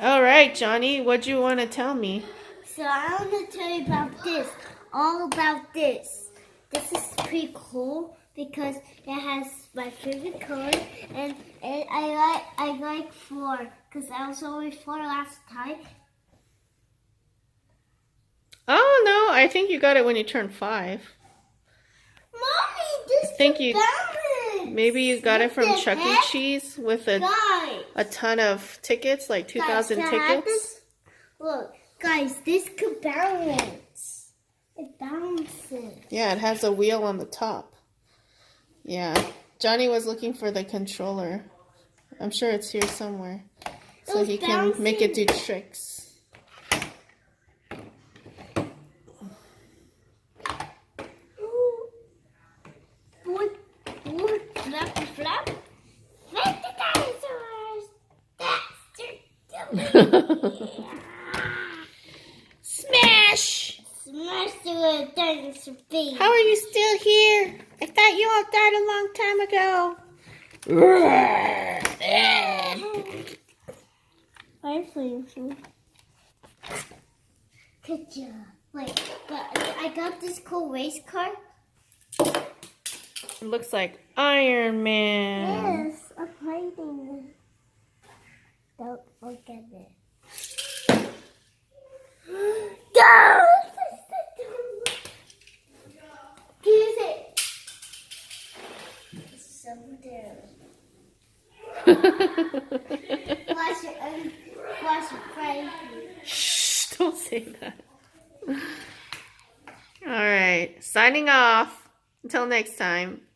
All right, Johnny, what do you want to tell me? So I want to tell you about this. All about this. This is pretty cool because it has my favorite color, and I like 4 because I was always 4 last time. Oh no, I think you got it when you turned 5. Mommy, this I think is balance. maybe you got it from Chuck E. Cheese with a Guys, ton of tickets, like 2,000 guys, can I have tickets. this? Look, guys, this could balance. It balances. Yeah, it has a wheel on the top. Yeah, Johnny was looking for the controller. I'm sure it's here somewhere, so he can make it do tricks. Flappy flap. Like the dinosaurs. Smash! Smash the dinosaur face. How are you still here? I thought you all died a long time ago. I'm playing. Good job. Wait, but I got this cool race car. It looks like Iron Man. Yes, I'm hiding. Don't forget it. Go! Use it. It's over there. Wash your face. Shh, don't say that. All right, signing off. Until next time.